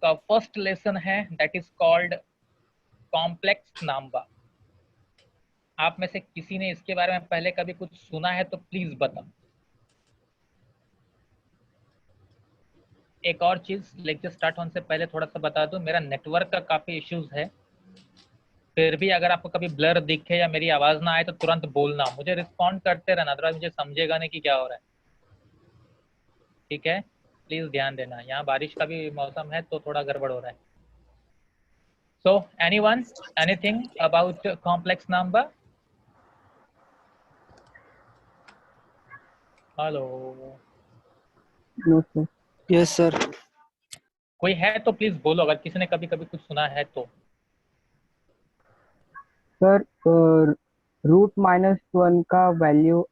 का first lesson है that is called complex number. आप में से किसी ने इसके बारे में पहले कभी कुछ सुना है तो प्लीज बताओ। एक और चीज लेक्चर स्टार्ट होने से पहले थोड़ा सा बता दूं, मेरा नेटवर्क का काफी इश्यूज है, फिर भी अगर आपको कभी ब्लर दिखे या मेरी आवाज ना आए तो तुरंत बोलना, मुझे रिस्पॉन्ड करते रहना, अदरवाइज मुझे समझेगा नहीं कि क्या हो रहा है। ठीक है, प्लीज ध्यान देना, यहाँ बारिश का भी मौसम है तो थोड़ा गड़बड़ हो रहा है। So anyone, anything about complex number? Hello, no sir. Yes sir. कोई है तो प्लीज बोलो, अगर किसी ने कभी कभी कुछ सुना है तो। सर √-1 का वैल्यू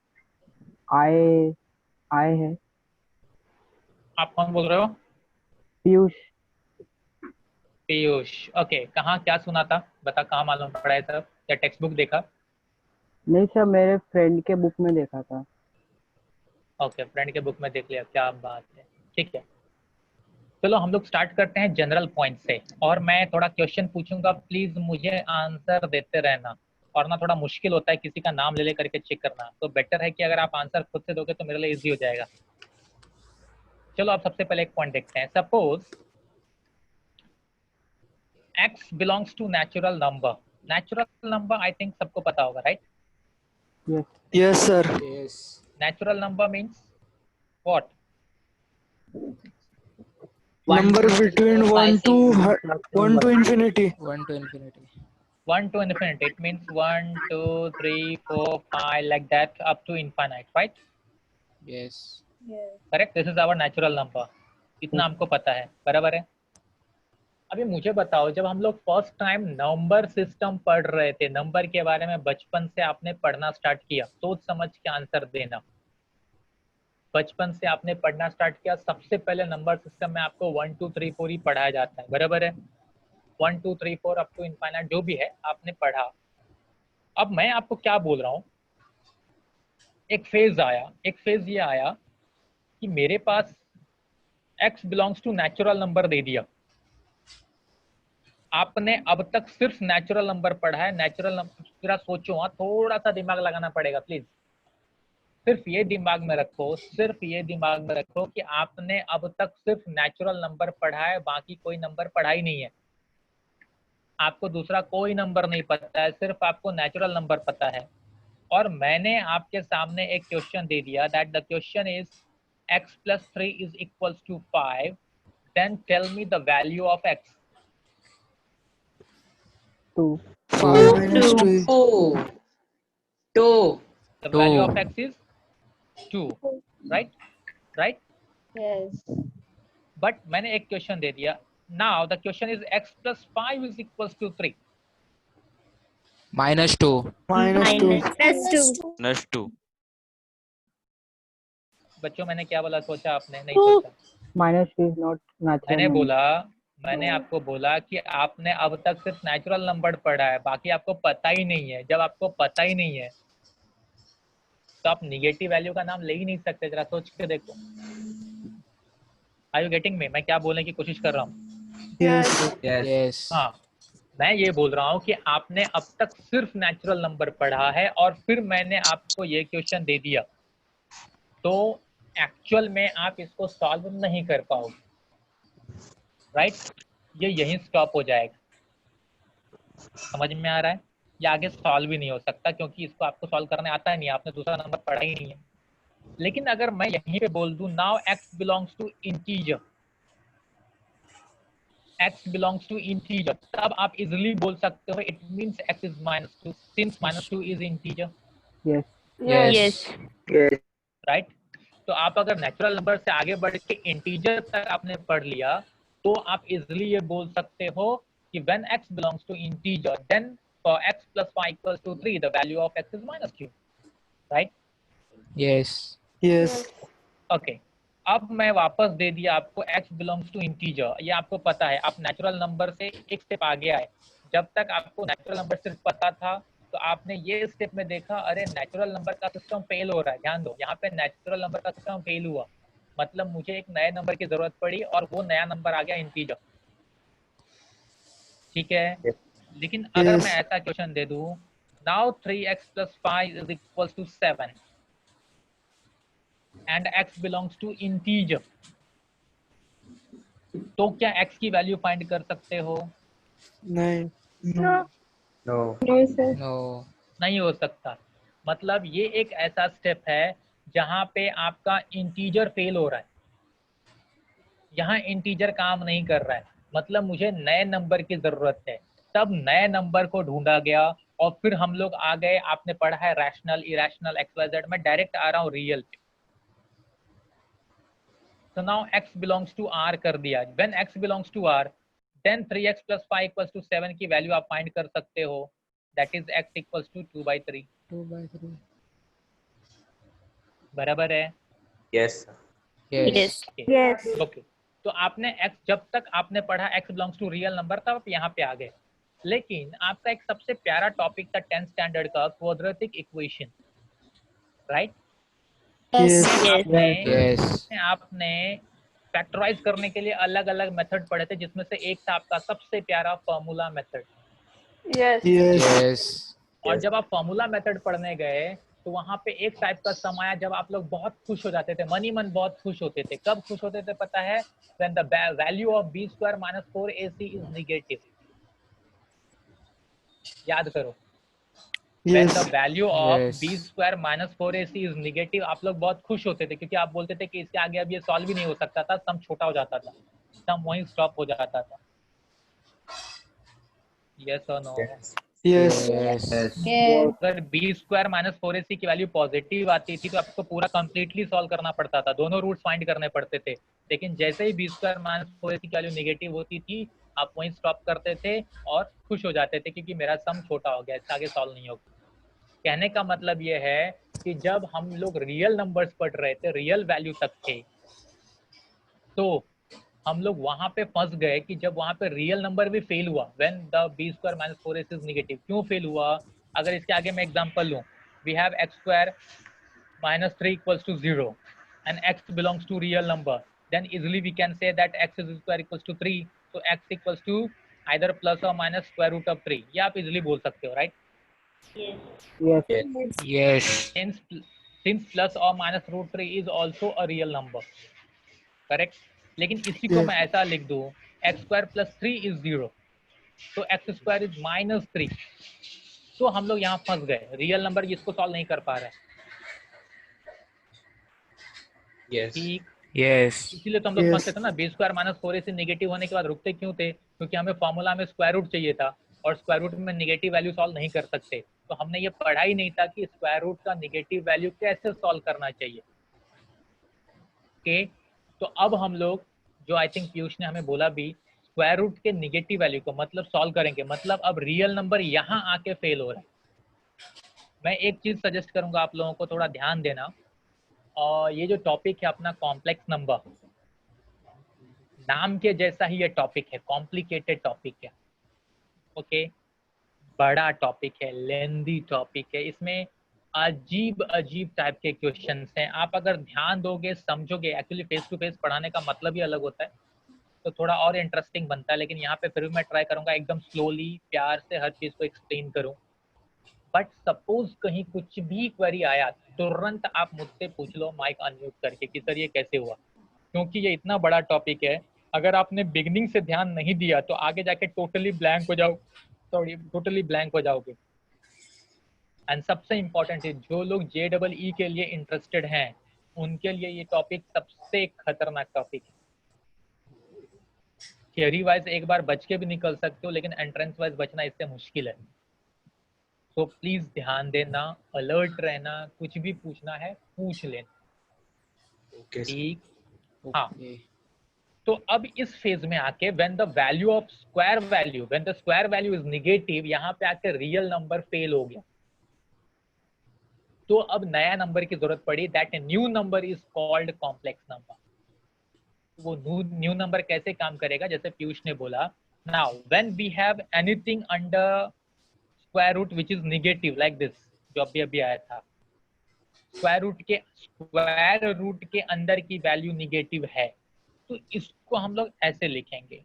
आए आए है। आप कौन बोल रहे हो? पीयूष। पीयूष, ओके। कहाँ क्या सुना था, बता, कहाँ मालूम पड़ा है सब, या टेक्स्ट बुक देखा? नहीं सर, मेरे फ्रेंड के बुक में देखा था। ओके, फ्रेंड के बुक में देख लिया, क्या बात है। ठीक है, चलो हम लोग स्टार्ट करते हैं जनरल पॉइंट से, और मैं थोड़ा क्वेश्चन पूछूंगा, प्लीज मुझे आंसर देते रहना। और ना थोड़ा मुश्किल होता है किसी का नाम ले ले करके चेक करना, तो बेटर है कि अगर आप आंसर खुद से दोगे तो मेरे लिए इजी हो जाएगा। चलो आप सबसे पहले एक पॉइंट देखते हैं। Suppose x belongs to natural number. Natural number I think सबको पता होगा, right? Yes. Yes sir. Yes. Natural number means what? Number between 1 to infinity. 1 to infinity. 1 to infinity, it means 1 2 3 4 5 like that up to infinite, right? Yes. Correct, this is our natural number, इतना हमको पता है, बराबर है। अभी मुझे बताओ, जब हम लोग फर्स्ट टाइम नंबर सिस्टम पढ़ रहे थे, नंबर के बारे में बचपन से आपने पढ़ना स्टार्ट किया, सोच समझ के आंसर देना। बचपन से आपने पढ़ना स्टार्ट किया, सबसे पहले नंबर सिस्टम में आपको 1 2 3 4 ही पढ़ाया जाता है, बराबर है। 1 2 3 4 अप टू इनफाइनाइट जो भी है आपने पढ़ा। अब मैं आपको क्या बोल रहा हूँ, एक फेज आया, एक फेज ये आया कि मेरे पास x belongs to natural number दे दिया। आपने अब तक सिर्फ नेचुरल नंबर पढ़ा है, नेचुरल नंबर, जरा सोचो, हाँ थोड़ा सा दिमाग लगाना पड़ेगा प्लीज। सिर्फ ये दिमाग में रखो, सिर्फ ये दिमाग में रखो कि आपने अब तक सिर्फ नेचुरल नंबर पढ़ा है, बाकी कोई नंबर पढ़ा ही नहीं है। आपको दूसरा कोई नंबर नहीं पता है, सिर्फ आपको नेचुरल नंबर पता है। और मैंने आपके सामने एक क्वेश्चन दे दिया, that the question is x plus 3 is equals to 5, then tell me the value of x. 2. 5 minus 2. Two. The Two. value of x is 2, right? Right? Yes. But मैंने एक क्वेश्चन दे दिया, now the question is x plus 5 is equals to 3. -2. -2. बच्चों मैंने क्या बोला, सोचा आपने? नहीं सोचा। -2 is not natural मैंने number. बोला, मैंने आपको बोला कि आपने अब तक सिर्फ नेचुरल नंबर पढ़ा है, बाकी आपको पता ही नहीं है। जब आपको पता ही नहीं है तो आप निगेटिव वैल्यू का नाम ले ही नहीं सकते, जरा सोच के देखो। Are you getting me? मैं क्या बोलने की कोशिश कर रहा हूँ? Yes. Yes. हाँ, मैं ये बोल रहा हूँ कि आपने अब तक सिर्फ नेचुरल नंबर पढ़ा है और फिर मैंने आपको ये क्वेश्चन दे दिया, तो एक्चुअल में आप इसको सॉल्व नहीं कर पाओगे, राइट? ये यहीं स्टॉप हो जाएगा। समझ में आ रहा है? ये आगे सॉल्व भी नहीं हो सकता, क्योंकि इसको आपको सॉल्व करने आता ही नहीं, आपने दूसरा नंबर पढ़ा ही नहीं है। लेकिन अगर मैं यहीं पे बोल दूं now x belongs to integer, x belongs to integer, तब आप इजीली बोल सकते हो it means x is -2 since -2 is integer, Yes. Yes. Right? तो आप अगर नेचुरल नंबर से आगे बढ़ के इंटीजर तक आपने पढ़ लिया तो आप इजीली ये बोल सकते हो कि when x belongs to integer then for x plus 5 equals to 3 the value of x is -2, right? Yes. Yes. Okay, अब मैं वापस दे दिया आपको x belongs to integer, ये आपको पता है। आप नेचुरल नंबर से एक स्टेप आगे आए। जब तक आपको नेचुरल नंबर सिर्फ पता था तो आपने ये स्टेप में देखा, अरे नेचुरल नंबर का सिस्टम फेल हो रहा है। ध्यान दो, यहाँ पे नेचुरल नंबर का सिस्टम फेल हुआ, मतलब मुझे एक नए नंबर की जरूरत पड़ी और वो नया नंबर आ गया इंटीजर। ठीक है। लेकिन अगर मैं Yes. ऐसा क्वेश्चन दे दूं, now 3x plus 5 is equals to 7 and x belongs to integer, तो क्या x की वैल्यू फाइंड कर सकते हो? Nine. No. No. नहीं हो सकता। मतलब ये एक ऐसा स्टेप है जहां पे आपका इंटीजर फेल हो रहा है, यहाँ इंटीजर काम नहीं कर रहा है, मतलब मुझे नए नंबर की जरूरत है। तब नए नंबर को ढूंढा गया और फिर हम लोग आ गए, आपने पढ़ा है रैशनल, इरेशनल, XYZ, मैं डायरेक्ट आ रहा हूँ रियल पे। So now x belongs to r कर दिया। When x belongs to r, then 3x plus 5 equals to 7 की वैल्यू आप फाइंड कर सकते हो। That is x equals to 2/3। 2/3. बराबर है? Yes. Yes. ओके। तो आपने x, जब तक आपने पढ़ा x belongs to real number, तब आप यहाँ पे आ गए। लेकिन आपका एक सबसे प्यारा टॉपिक था 10th स्टैंडर्ड का, quadratic equation, right? Yes. Yes. आपने फैक्टराइज करने के लिए अलग अलग मेथड पढ़े थे, जिसमें से एक था आपका सबसे प्यारा फॉर्मूला मेथड। Yes. Yes. और Yes. जब आप फॉर्मूला मेथड पढ़ने गए तो वहां पे एक टाइप का समय आया जब आप लोग बहुत खुश हो जाते थे, मन ही मन बहुत खुश होते थे। कब खुश होते थे पता है? When the value of b square minus 4ac is negative. याद करो, when the Yes. Value of b Yes. Square minus 4ac is negative, आप लोग बहुत खुश होते थे, क्योंकि आप बोलते थे कि इसके आगे अब ये सॉल्व ही नहीं हो सकता था, सम छोटा हो जाता था, सम वहीं स्टॉप हो जाता था। यस और नो? Yes. Yes. Yes. अगर b स्क्वायर माइनस 4ac की वैल्यू पॉजिटिव आती थी तो आपको पूरा कंप्लीटली सॉल्व करना पड़ता था, दोनों रूट्स फाइंड करने पड़ते थे। लेकिन जैसे ही b स्क्वायर माइनस 4ac की वैल्यू नेगेटिव होती थी, आप वहीं स्टॉप करते थे और खुश हो जाते थे, क्योंकि मेरा सम छोटा हो गया, इससे आगे सॉल्व नहीं होगा। कहने का मतलब ये है कि जब हम लोग रियल नंबर्स पढ़ रहे थे, रियल वैल्यू तक थे, तो हम लोग वहां पे फंस गए कि जब वहां पे रियल नंबर भी फेल हुआ, when the b square minus 4ac is negative. क्यों फेल हुआ? अगर इसके आगे मैं एग्जांपल लूं, we have x square minus 3 equals to 0 and x belongs to real number, then easily we can say that x is square equals to 3, so x equals to either plus or minus square root of 3, ये आप easily बोल सकते हो, right? Yes. Yes. Since plus or minus root 3 is also a real number, correct? लेकिन इसी को Yes. मैं ऐसा लिख दूं, x square plus 3 is 0, तो x square is minus 3, तो हम लोग यहाँ फंस गए, रियल नंबर इसको सॉल्व नहीं कर पा रहे। Yes. ठीक, Yes. इसीलिए तो हम लोग Yes. फंसते थे ना। b square minus 4ac negative होने के बाद रुकते क्यों थे? क्योंकि हमें फॉर्मूला में स्क्वायर रूट चाहिए था, और स्क्वायर रूट में नेगेटिव वैल्यू सॉल्व नहीं कर सकते, तो हमने ये पढ़ा ही नहीं था कि स्क्वायर रूट का नेगेटिव वैल्यू कैसे सॉल्व करना चाहिए। ओके, तो अब हम लोग, जो आई थिंक पीयूष ने हमें बोला भी, स्क्वायर रूट के नेगेटिव वैल्यू को मतलब सॉल्व करेंगे, मतलब अब रियल नंबर यहाँ आके फेल हो रहा है। मैं एक चीज सजेस्ट करूंगा आप लोगों को, थोड़ा ध्यान देना, और ये जो टॉपिक है अपना कॉम्प्लेक्स नंबर, नाम के जैसा ही ये टॉपिक है, कॉम्प्लिकेटेड टॉपिक है। ओके, बड़ा टॉपिक है, लेंदी टॉपिक है, इसमें अजीब अजीब टाइप के क्वेश्चंस हैं। आप अगर ध्यान दोगे, समझोगे, एक्चुअली फेस टू फेस पढ़ाने का मतलब ही अलग होता है, तो थोड़ा और इंटरेस्टिंग बनता है। लेकिन यहाँ पे फिर भी मैं ट्राई करूंगा एकदम स्लोली, प्यार से हर चीज को एक्सप्लेन करूं। बट सपोज कहीं कुछ भी क्वेरी आया, तुरंत आप मुझसे पूछ लो माइक अनम्यूट करके कि सर ये कैसे हुआ, क्योंकि ये इतना बड़ा टॉपिक है। अगर आपने बिगनिंग से ध्यान नहीं दिया तो आगे जाके टोटली ब्लैंक हो जाओ, सॉरी टोटली ब्लैंक हो जाओगे। एंड सबसे इम्पोर्टेंट है, जो लोग JEE के लिए इंटरेस्टेड हैं, उनके लिए ये टॉपिक सबसे खतरनाक टॉपिक है। थियरी वाइज एक बार बच के भी निकल सकते हो, लेकिन एंट्रेंस वाइज बचना इससे मुश्किल है। तो प्लीज ध्यान देना, अलर्ट रहना, कुछ भी पूछना है पूछ लेना, Okay. ठीक? हाँ, Okay. तो अब इस फेज में आके when the value of square value, when the square value is negative, यहाँ पे आके रियल नंबर फेल हो गया, तो अब नया नंबर की जरूरत पड़ी। That new number is called complex number. वो न्यू नंबर कैसे काम करेगा? जैसे पीयूष ने बोला, now when we have anything under square root which is negative like this, जो अभी अभी आया था, स्क्वायर रूट के अंदर की वैल्यू नेगेटिव है, तो इसको हम लोग ऐसे लिखेंगे,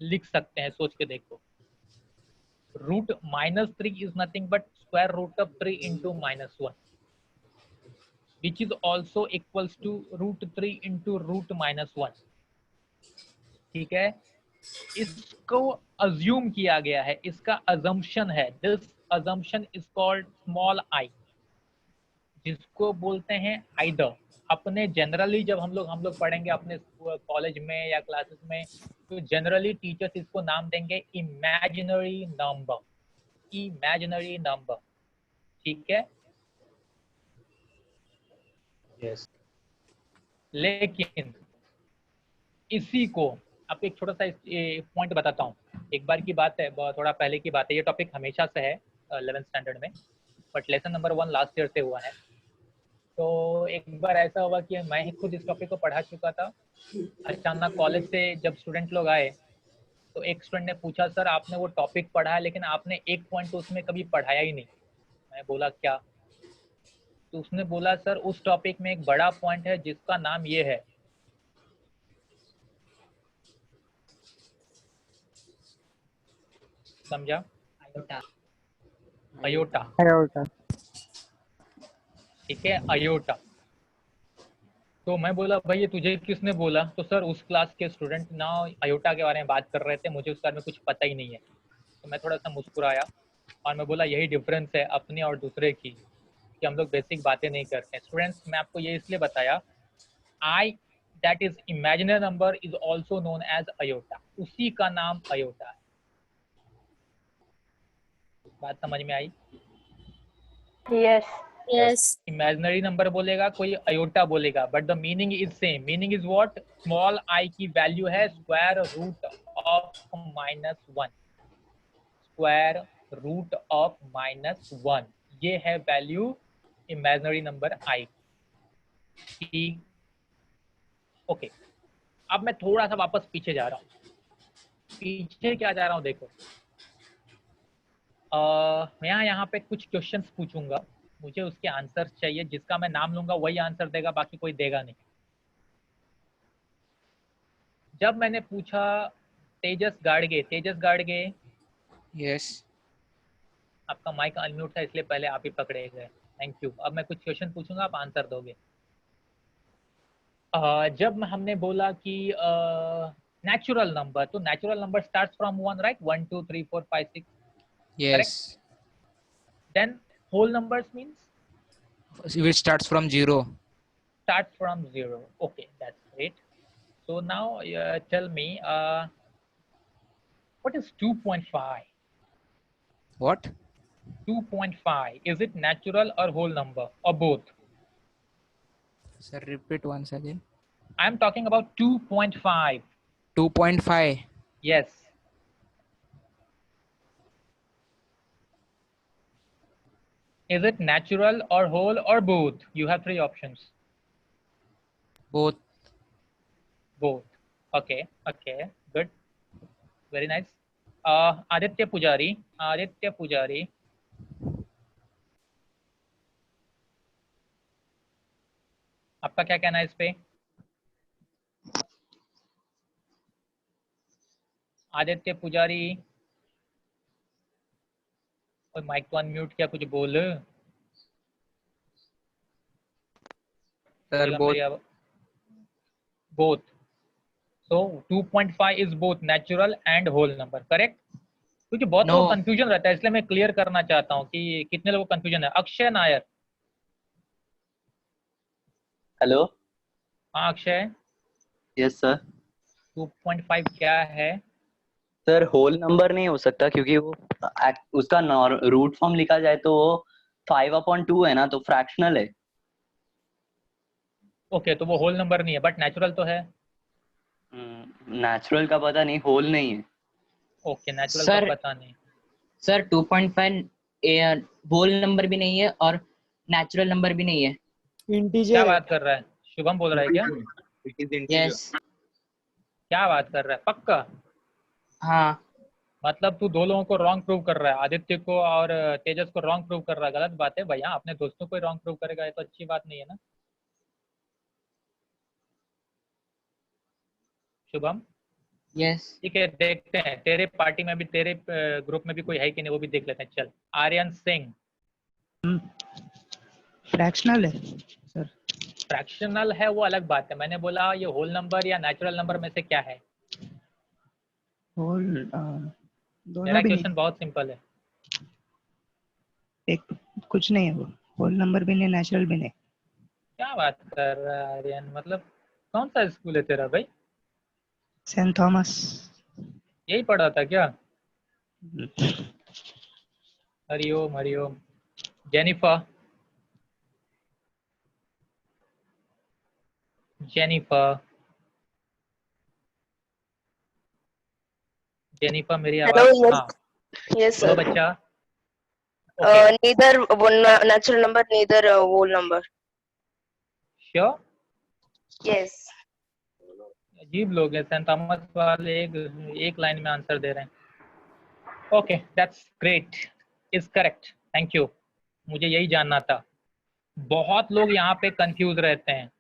लिख सकते हैं, सोच के देखो। Root -3 is nothing but square root of 3 into -1 which is also equals to √3 into √-1। ठीक है, इसको अज्यूम किया गया है, इसका अजम्पशन है, this assumption is called small I, जिसको बोलते हैं आइदर। अपने जनरली जब हम लोग पढ़ेंगे अपने कॉलेज में या क्लासेस में, तो जनरली टीचर्स इसको नाम देंगे इमेजिनरी नंबर, इमेजिनरी नंबर। ठीक है, Yes. लेकिन इसी को आपको एक छोटा सा पॉइंट बताता हूँ। एक बार की बात है, थोड़ा पहले की बात है, ये टॉपिक हमेशा से है 11th स्टैंडर्ड में, but lesson number 1 last year से हुआ है। तो एक बार ऐसा हुआ कि मैं ही खुद इस टॉपिक को पढ़ा चुका था। अचानक कॉलेज से जब स्टूडेंट लोग आए, तो एक स्टूडेंट ने पूछा, सर आपने वो टॉपिक पढ़ा है लेकिन आपने एक पॉइंट तो उसमें कभी पढ़ाया ही नहीं। मैं बोला क्या? तो उसने बोला, सर उस टॉपिक में एक बड़ा पॉइंट है जिसका नाम ये है। समझा? अयोटा। aorta, ठीक है, अयोटा। तो मैं बोला, भाई ये तुझे किसने बोला? तो सर उस क्लास के स्टूडेंट ना अयोटा के बारे में बात कर रहे थे, मुझे उसके बारे में कुछ पता ही नहीं है। तो मैं थोड़ा सा मुस्कुराया और मैं बोला, यही डिफरेंस है अपनी और दूसरे की, कि हम लोग बेसिक बातें नहीं करते हैं। स्टूडेंट्स, मैं आपको ये इसलिए बताया, I that is imaginary number is also known as iota, उसी का नाम अयोटा है। बात समझ में आई? Yes. Yes. इमेजिनरी नंबर बोलेगा, कोई अयोटा बोलेगा, but the meaning is same. Meaning is what? Small I की वैल्यू है square root of -1, square root of -1, ये है वैल्यू इमेजिनरी नंबर आई। ठीक, ओके। अब मैं थोड़ा सा वापस पीछे जा रहा हूँ। पीछे क्या जा रहा हूँ देखो, मैं यहाँ पे कुछ क्वेश्चंस पूछूंगा, मुझे उसके आंसर चाहिए, जिसका मैं नाम लूंगा वही आंसर देगा, बाकी कोई देगा नहीं। जब मैंने पूछा तेजस गाड़गे, तेजस गाड़गे, Yes. आपका माइक अनम्यूट था इसलिए पहले आप ही पकड़े गए, थैंक यू। अब मैं कुछ क्वेश्चन पूछूंगा, आप आंसर दोगे। जब हमने बोला कि नेचुरल नंबर, तो natural number starts from 1, right? 1 2 3 4 5 6, Yes. Then whole numbers means Which starts from 0. starts from 0. Okay, that's great. So now tell me, what is 2.5? What? 2.5, is it natural or whole number or both? Sir, repeat once again. I'm talking about 2.5. 2.5. Yes. Is it natural or whole or both? You have 3 options. Both. Both. Okay. Okay. Good. Very nice. Aditya Pujari. Aditya Pujari. आपका क्या कहना है इस पे? आदित्य पुजारी, और mic तो unmute किया, कुछ बोल। Sir, both. Both. So 2.5 is both natural and whole number, correct? क्योंकि बहुत No. लोगों को कंफ्यूजन रहता है, इसलिए मैं क्लियर करना चाहता हूँ कि कितने लोगों को कंफ्यूजन है। अक्षय नायर। हेलो। हाँ अक्षय, यस सर। 2.5 क्या है? सर होल नंबर नहीं हो सकता, क्योंकि वो उसका रूट फॉर्म लिखा जाए तो वो 5/2 है ना, तो फ्रैक्शनल है। ओके, तो वो होल नंबर नहीं है, बट नेचुरल तो है। नेचुरल का पता नहीं, होल नहीं है। ओके, नेचुरल सर, का पता नहीं। सर 2.5 होल नंबर भी नहीं है और नेचुरल नंबर भी नहीं है। क्या इंटीजर बात कर रहा है? शुभम बोल रहा है क्या? It is integer. यस। क्या बात कर रहा है? पक्का? हाँ मतलब तू दो लोगों को रॉन्ग प्रूव कर रहा है, आदित्य को और तेजस को रॉन्ग प्रूव कर रहा है। गलत बात है भैया, अपने दोस्तों को ही रॉन्ग प्रूव करेगा, ये तो अच्छी बात नहीं है ना। शुभम, यस ठीक है, देखते हैं तेरे पार्टी में भी, तेरे ग्रुप में भी कोई है कि नहीं, वो भी देख लेते हैं। चल, आर्यन सिंह। फ्रैक्शनल है सर। फ्रैक्शनल है वो अलग बात है, मैंने बोला ये होल नंबर या नेचुरल नंबर में से क्या है। होल मेरा दोनों भी नहीं, क्वेश्चन बहुत सिंपल है। एक कुछ नहीं है वो, होल नंबर भी नहीं नेचुरल भी नहीं। क्या बात कर रहा है आर्यन, मतलब कौन सा स्कूल है तेरा भाई? Saint Thomas. यही पढ़ा था क्या? Hariom Hariom. Jennifer. Jennifer. Jennifer मेरी Hello, आवाज, yes, हाँ yes, बोलो sir. बच्चा। Okay, Neither one natural number, neither whole number. Sure. Yes. अजीब लोग हैं, सेंट थॉमस वाले एक लाइन में आंसर दे रहे हैं। Okay, that's great, is correct, thank you, मुझे यही जानना था। बहुत लोग यहाँ पे कंफ्यूज रहते हैं,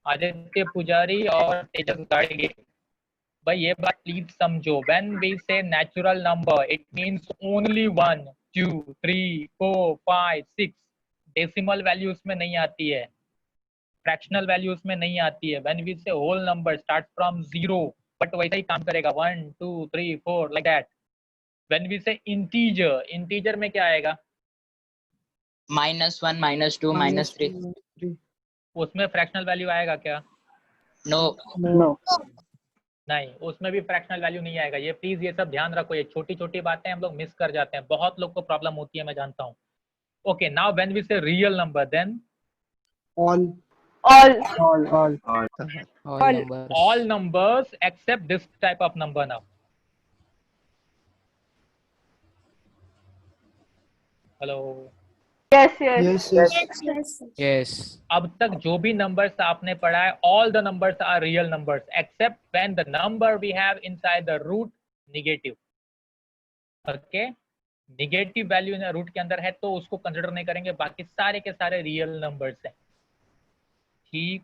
आदित्य पुजारी और तेजस गाड़गे। भाई ये बात प्लीज समझो, व्हेन वी से natural number it means only 1 2 3 4 5 6। Decimal value उसमें नहीं आती है, फ्रैक्शनल वैल्यू उसमें नहीं आती है। When we say whole number start from 0, but वैसा ही काम करेगा 1 2 3 4 like that. When we say integer, integer में क्या आएगा? -1 -2 -3 उसमें फ्रैक्शनल वैल्यू आएगा क्या? No no. नहीं, उसमें भी फ्रैक्शनल वैल्यू नहीं आएगा। ये प्लीज ये सब ध्यान रखो, ये छोटी छोटी बातें हम लोग मिस कर जाते हैं, बहुत लोग को प्रॉब्लम होती है, मैं जानता हूँ। Okay, now when we say real number, then All. All. All. all numbers. all numbers except this type of number now. Hello, Yes, yes. Yes. अब तक जो भी नंबर्स आपने पढ़ा है, all the numbers are real numbers except when the number we have inside the root negative. Okay, negative value root के अंदर है तो उसको कंसिडर नहीं करेंगे, बाकी सारे के सारे रियल नंबर्स हैं। ठीक,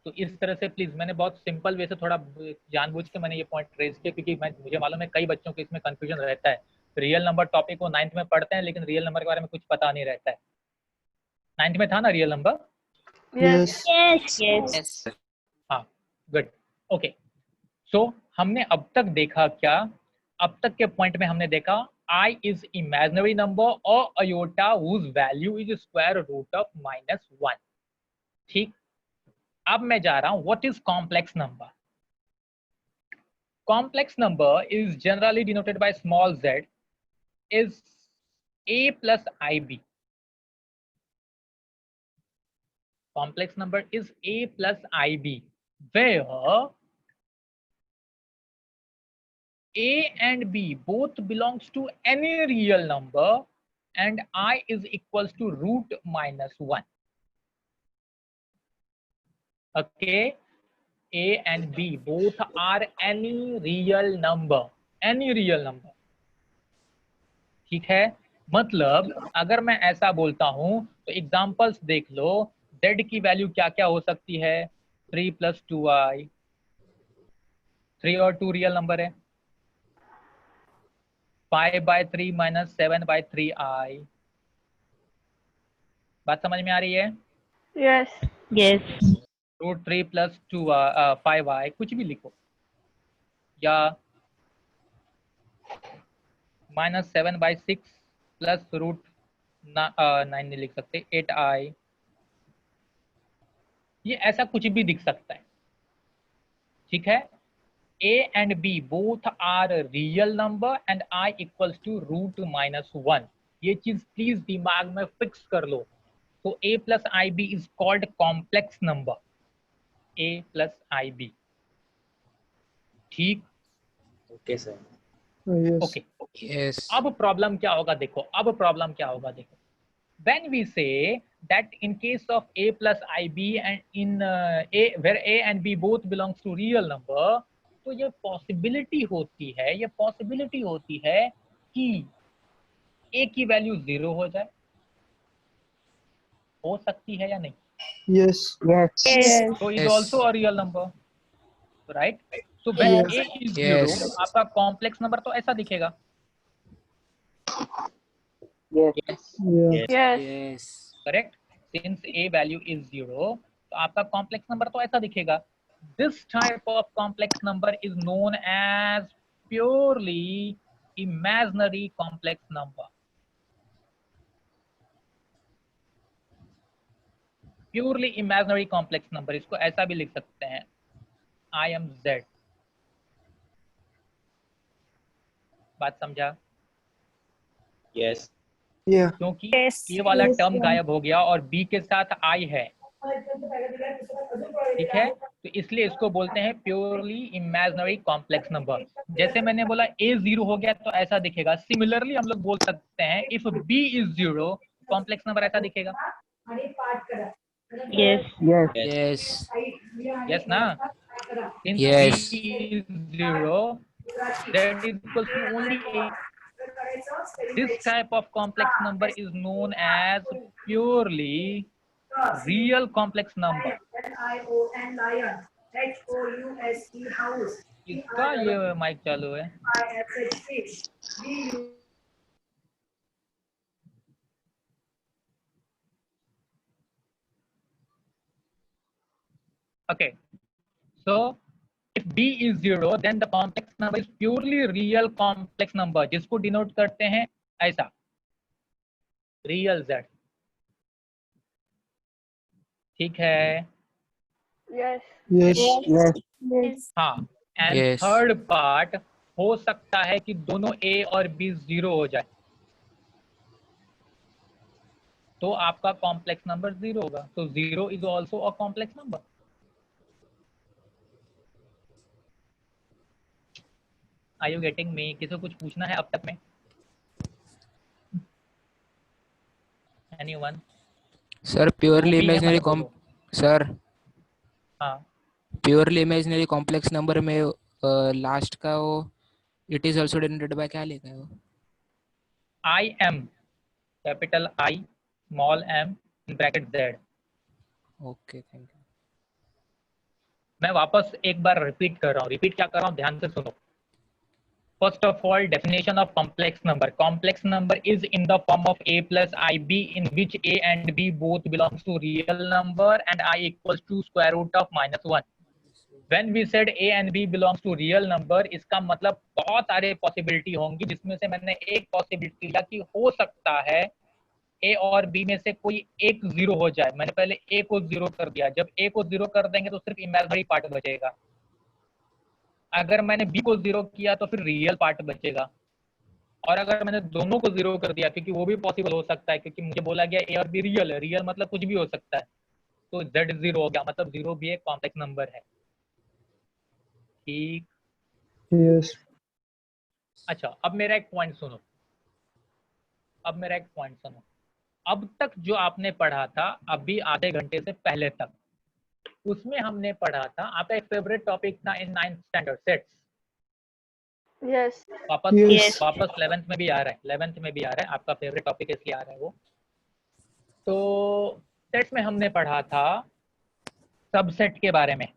तो इस तरह से प्लीज, मैंने बहुत सिंपल वे से थोड़ा जानबूझ के मैंने ये पॉइंट रेज किया, क्योंकि मुझे मालूम है कई बच्चों को इसमें कंफ्यूजन रहता है। रियल नंबर टॉपिक को 9th में पढ़ते हैं, लेकिन रियल नंबर के बारे में कुछ पता नहीं रहता है। 9th में था ना real number? Yes. Yes. Yes हाँ, गुड, ओके। सो हमने अब तक देखा क्या? अब तक के पॉइंट में हमने देखा I is imaginary number or iota whose value is square root of -1। ठीक, अब मैं जा रहा हूं what is complex number. Complex number is generally denoted by small z, is a plus ib। complex number is a plus ib, where a and b both belongs to any real number and I is equals to root -1। okay, a and b both are any real number, any real number। ठीक है, मतलब अगर मैं ऐसा बोलता हूं तो examples देख लो, z की वैल्यू क्या क्या हो सकती है? 3 + 2i, 3 और 2 रियल नंबर है। 5/3 - 7/3i। बात समझ में आ रही है? Yes. √3 + 5i, कुछ भी लिखो, या -7/6 प्लस √9 नहीं लिख सकते, 8i। ये ऐसा कुछ भी दिख सकता है। ठीक है, a and b both are real number and I equals to √-1। ये चीज प्लीज दिमाग में फिक्स कर लो। तो a plus ib is called complex number, a plus ib। ठीक, okay sir. Yes. Okay. Yes. अब प्रॉब्लम क्या होगा देखो, अब प्रॉब्लम क्या होगा देखो। when we say that in case of a plus ib and in a where a and b both belongs to real number, तो ये पॉसिबिलिटी होती है कि a की वैल्यू 0 हो जाए। हो सकती है या नहीं? Yes. Yes. so is Yes. also a real number, right? तो when Yes. a is 0 Yes. आपका कॉम्प्लेक्स नंबर तो ऐसा दिखेगा. Yes. Yes. Yes. Yes. Yes. Correct. Since a value is 0 तो आपका कॉम्प्लेक्स नंबर तो ऐसा दिखेगा. This type of complex number is known as purely imaginary complex number. Purely imaginary complex number, इसको ऐसा भी लिख सकते हैं आई एम z. बात समझा? Yes. Yeah. क्योंकि Yes. ये वाला Yes, टर्म yeah. गायब हो गया और b के साथ i है. ठीक है, तो इसलिए इसको बोलते हैं प्योरली इमेजिनरी कॉम्प्लेक्स नंबर. जैसे मैंने बोला a 0 हो गया तो ऐसा दिखेगा. सिमिलरली हम लोग बोल सकते हैं if b is 0 complex number ऐसा दिखेगा. Yes. Yes. Yes. यस ना? Since Yes. b is 0 that is equals to only a. This type of complex number is known as purely real complex number. इसका ये mic चालू है. Okay, so if b is 0 then the complex number is purely real complex number जिसको denote करते हैं ऐसा real z. ठीक है. Yes. Yes. Yes. Yes. हाँ, एंड Yes. थर्ड पार्ट हो सकता है कि दोनों a और b 0 हो जाए तो आपका कॉम्प्लेक्स नंबर 0 होगा. तो 0 is also a complex number. Are you getting me? किसी को कुछ पूछना है अब तक में? एनीवन? Sir, purely भी है imaginary मत बोलो. Sir, हाँ, purely imaginary complex number में लास्ट का वो it is also denoted by क्या लिखा है वो? I M, capital I, small M, bracket Z. Okay, thank you. मैं वापस एक बार रिपीट कर रहा हूँ. रिपीट क्या कर रहा हूँ, ध्यान से सुनो. First of all, definition of complex number. Complex number is in the form of a plus ib in which a and b both belongs to real number and I equals to square root of -1. When we said a and b belongs to real number, इसका मतलब बहुत सारे possibility होंगी जिसमें से मैंने एक possibility लिया कि हो सकता है a और b में से कोई एक 0 हो जाए. मैंने पहले a को 0 कर दिया. जब a को 0 कर देंगे तो सिर्फ इमेजिनरी पार्ट बचेगा. अगर मैंने b को 0 किया तो फिर रियल पार्ट बचेगा. और अगर मैंने दोनों को 0 कर दिया, क्योंकि वो भी पॉसिबल हो सकता है, क्योंकि मुझे बोला गया a और b रियल है. रियल मतलब कुछ भी हो सकता है. तो z 0 हो गया, मतलब 0 भी एक कॉम्प्लेक्स नंबर है. ठीक. Yes. अच्छा, अब मेरा एक पॉइंट सुनो. अब तक जो आपने पढ़ा था अभी आधे घंटे से पहले तक, उसमें हमने पढ़ा था, आपका एक फेवरेट टॉपिक था इन 9th स्टैंडर्ड, सेट्स. Yes. वापस Yes. वापस 11th में भी आ रहा है. आपका फेवरेट टॉपिक इसलिए आ रहा है वो. तो सेट्स में हमने पढ़ा था सबसेट के बारे में.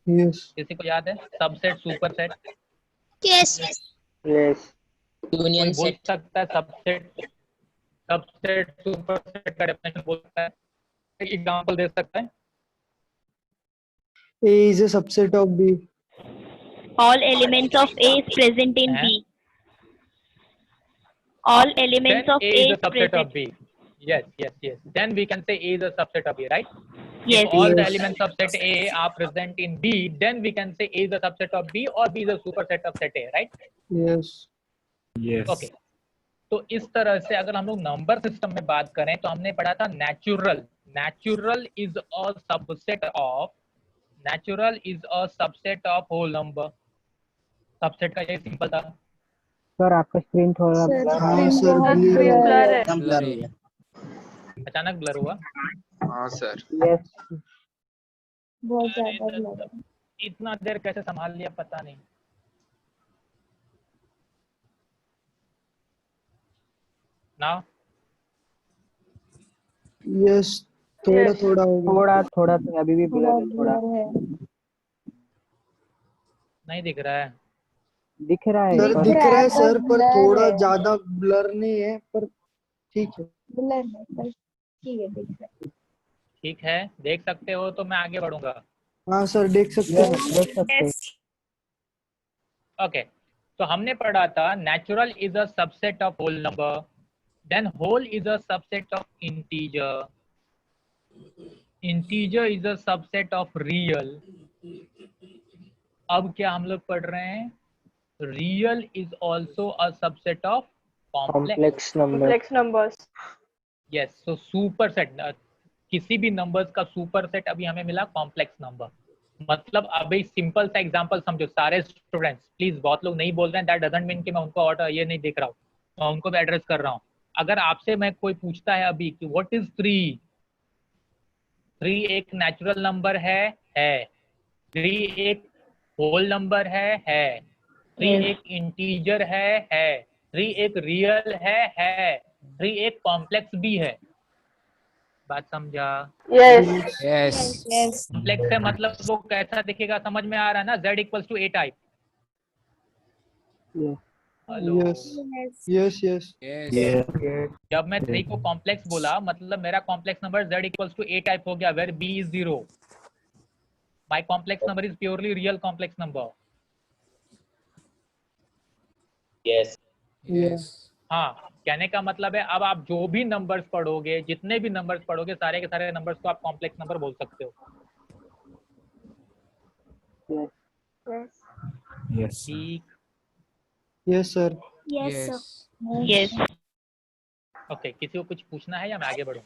Yes. किसी को याद है? Subset, superset. Yes. Yes. कोई यूनियन बोल सेट. सकता है सबसेट सुपरसेट का डेफिनेशन बोल सकता है? एक एग्जांपल दे सकता है? A is a subset of B. All elements of A is present in हैं? B. All elements Then of A A is a is subset present. of B. Yes. Then we can say A is a subset of B, right? Yes. If all the Yes. elements of set A are present in B, then we can say A is a subset of B or B is a superset of set A, right? Yes. Okay. तो इस तरह से अगर हम लोग number system में बात करें तो हमने पढ़ा था natural. Natural is a subset of whole number. Subset का ये सिंपल था. सर आपका स्क्रीन थोड़ा हाँ सर बहुत blur blur है. है. एकदम blur हो गया. अचानक ब्लर हुआ. हाँ सर. यस. बहुत अरे ज्यादा blur है. इतना देर कैसे संभाल लिया पता नहीं. Now Yes. थोड़ा थोड़ा हो गया. थोड़ा थोड़ा सा अभी भी ब्लर है थोड़ा. नहीं दिख रहा है। दिख रहा है सर पर दिख रहा है सर, पर थोड़ा ज्यादा ब्लर नहीं है, पर ठीक है। ठीक है, देख सकते हो तो मैं आगे बढ़ूंगा। हाँ सर, देख सकते हैं। देख सकते हैं। ओके, तो हमने पढ़ा था natural is a subset of whole number, then whole is a subset of integer, integer is a subset of real. अब क्या हम लोग पढ़ रहे हैं, real is also a subset of complex. Complex number. Yes, so superset, किसी भी numbers का सुपर सेट अभी हमें मिला कॉम्प्लेक्स नंबर। मतलब अभी सिंपल सा एग्जांपल समझो, सारे स्टूडेंट्स प्लीज, बहुत लोग नहीं बोल रहे हैं, दैट डजंट मीन कि मैं उनको ऑर्डर ये नहीं देख रहा हूँ, मैं उनको भी एड्रेस कर रहा हूँ। अगर आपसे मैं कोई पूछता है अभी कि व्हाट इज 3, 3 एक नेचुरल नंबर है, 3 एक होल नंबर है, 3 एक इंटीजर है, 3 एक रियल है, 3 एक कॉम्प्लेक्स भी है। बात समझा? यस कॉम्प्लेक्स है मतलब वो कैसा दिखेगा, समझ में आ रहा है ना, z equals to a type. Hello, yes yes yes yes जब मैं 3 को कॉम्प्लेक्स बोला मतलब मेरा complex number z equals to a type हो गया, where b is 0। My complex number is purely real complex number. Yes. Yes हाँ, कहने का मतलब है अब आप जो भी नंबर्स पढ़ोगे, जितने भी नंबर्स पढ़ोगे, सारे के सारे नंबर्स को आप कॉम्प्लेक्स नंबर बोल सकते हो। यस ठीक, yes sir. Yes Yes. Okay, किसी को कुछ पूछना है या मैं आगे बढ़ूं?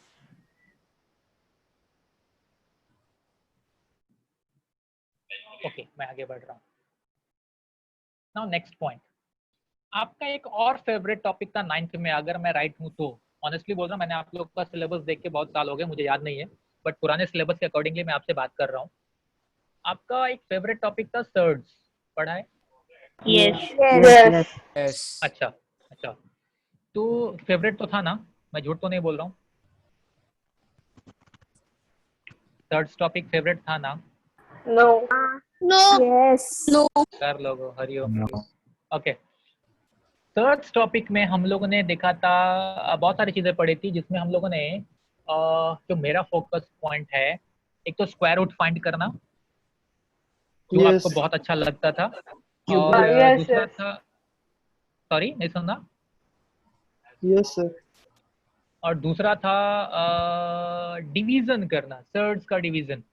ओके, मैं आगे बढ़ रहा हूँ। नाउ नेक्स्ट पॉइंट, आपका एक और फेवरेट टॉपिक था 9th में, अगर मैं राइट हूँ तो। ऑनेस्टली बोल रहा हूँ, मैंने आप लोग का सिलेबस देख के बहुत साल हो गए, मुझे याद नहीं है, बट पुराने सिलेबस के अकॉर्डिंगली मैं आपसे बात कर रहा हूँ। आपका एक फेवरेट टॉपिक था सर्ड्स, पढ़ा है? Yes. यस अच्छा अच्छा, तो फेवरेट तो था ना, मैं झूठ तो नहीं बोल रहा हूँ? सर्ड्स टॉपिक फेवरेट था ना? कर लोगो, हरिओम। ओके, सर्ड्स टॉपिक में हम लोगों ने देखा था, बहुत सारी चीजें पढ़ी थी, जिसमें हम लोगों ने जो मेरा फोकस पॉइंट है, एक तो स्क्वायर रूट फाइंड करना, जो Yes. आपको बहुत अच्छा लगता था, और दूसरा था, सॉरी नहीं सुना, यस सर। और दूसरा था डिवीजन करना, सर्ड्स का डिवीजन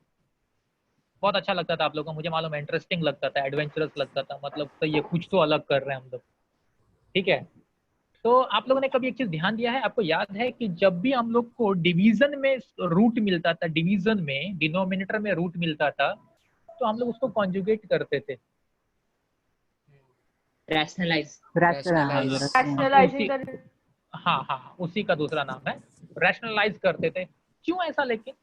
बहुत अच्छा लगता था आप लोगों को, मुझे मालूम है, इंटरेस्टिंग लगता था, एडवेंचरस लगता था, मतलब तो ये कुछ तो अलग कर रहे हैं हम लोग। ठीक है, तो आप लोगों ने कभी एक चीज ध्यान दिया है, आपको याद है कि जब भी हम लोग को डिवीजन में रूट मिलता था, डिवीजन में डिनोमिनेटर में रूट मिलता था, तो हम लोग उसको कॉन्जुगेट करते थे। रैशनलाइज। उसी, हाँ हाँ, उसी का दूसरा नाम है रैशनलाइज करते थे। क्यों ऐसा? लेकिन